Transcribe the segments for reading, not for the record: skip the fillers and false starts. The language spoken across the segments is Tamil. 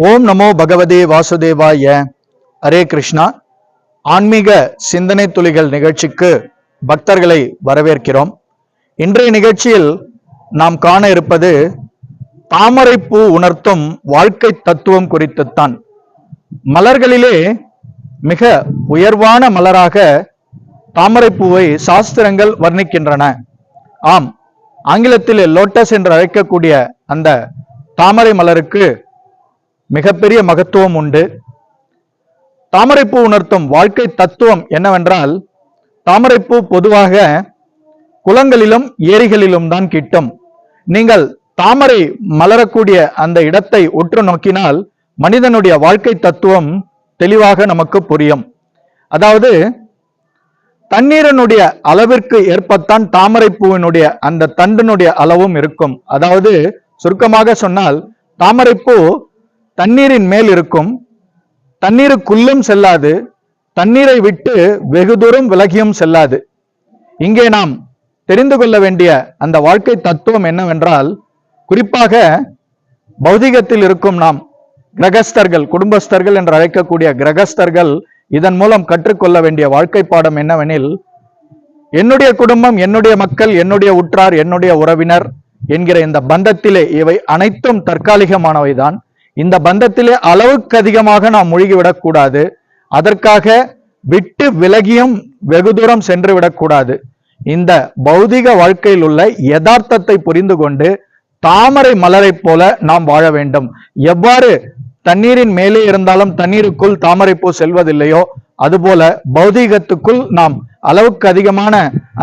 ஓம் நமோ பகவதே வாசுதேவாய. ஹரே கிருஷ்ணா. ஆன்மீக சிந்தனை துளிகள் நிகழ்ச்சிக்கு பக்தர்களை வரவேற்கிறோம். இன்றைய நிகழ்ச்சியில் நாம் காண இருப்பது தாமரைப்பூ உணர்த்தும் வாழ்க்கை தத்துவம் குறித்துத்தான். மலர்களிலே மிக உயர்வான மலராக தாமரைப்பூவை சாஸ்திரங்கள் வர்ணிக்கின்றன. ஆம், ஆங்கிலத்தில் லோட்டஸ் என்று அழைக்கக்கூடிய அந்த தாமரை மலருக்கு மிகப்பெரிய மகத்துவம் உண்டு. தாமரைப்பூ உணர்த்தும் வாழ்க்கை தத்துவம் என்னவென்றால், தாமரைப்பூ பொதுவாக குளங்களிலும் ஏரிகளிலும் தான் கிட்டும். நீங்கள் தாமரை மலரக்கூடிய அந்த இடத்தை உற்று நோக்கினால் மனிதனுடைய வாழ்க்கை தத்துவம் தெளிவாக நமக்கு புரியும். அதாவது தண்ணீரனுடைய அளவிற்கு ஏற்பத்தான் தாமரைப்பூவினுடைய அந்த தண்டினுடைய அளவும் இருக்கும். அதாவது சுருக்கமாக சொன்னால், தாமரைப்பூ தண்ணீரின் மேல் இருக்கும், தண்ணீருக்குள்ளும் செல்லாது, தண்ணீரை விட்டு வெகு தூரம் விலகியும் செல்லாது. இங்கே நாம் தெரிந்து கொள்ள வேண்டிய அந்த வாழ்க்கை தத்துவம் என்னவென்றால், குறிப்பாக பௌதிகத்தில் இருக்கும் நாம் கிரகஸ்தர்கள், குடும்பஸ்தர்கள் என்று அழைக்கக்கூடிய கிரகஸ்தர்கள் இதன் மூலம் கற்றுக்கொள்ள வேண்டிய வாழ்க்கை பாடம் என்னவெனில், என்னுடைய குடும்பம், என்னுடைய மக்கள், என்னுடைய உற்றார், என்னுடைய உறவினர் என்கிற இந்த பந்தத்திலே இவை அனைத்தும் தற்காலிகமானவைதான். இந்த பந்தத்திலே அளவுக்கு அதிகமாக நாம் மூழ்கிவிடக் கூடாது. அதற்காக விட்டு விலகியும் வெகு தூரம் சென்று விடக்கூடாது. இந்த பௌதிக வாழ்க்கையில் உள்ள யதார்த்தத்தை புரிந்து கொண்டு தாமரை மலரை போல நாம் வாழ வேண்டும். எவ்வாறு தண்ணீரின் மேலே இருந்தாலும் தண்ணீருக்குள் தாமரைப்பூ செல்வதில்லையோ, அதுபோல பௌதீகத்துக்குள் நாம் அளவுக்கு அதிகமான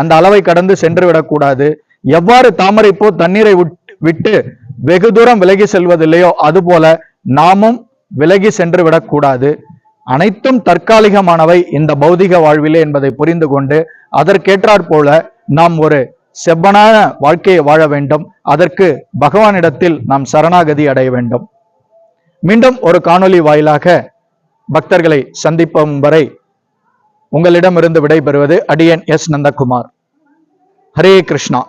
அந்த அளவை கடந்து சென்று விடக்கூடாது. எவ்வாறு தாமரைப்பூ தண்ணீரை விட்டு வெகு தூரம் விலகி செல்வதில்லையோ, அதுபோல நாமும் விலகி சென்று விடக்கூடாது. அனைத்தும் தற்காலிகமானவை இந்த பௌதிக வாழ்விலே என்பதை புரிந்து கொண்டு அதற்கேற்றாற் போல நாம் ஒரு செவ்வனான வாழ்க்கையை வாழ வேண்டும். அதற்கு பகவானிடத்தில் நாம் சரணாகதி அடைய வேண்டும். மீண்டும் ஒரு காணொளி வாயிலாக பக்தர்களை சந்திப்போம் வரை உங்களிடமிருந்து விடைபெறுவது அடியன் எஸ் நந்தகுமார். ஹரே கிருஷ்ணா.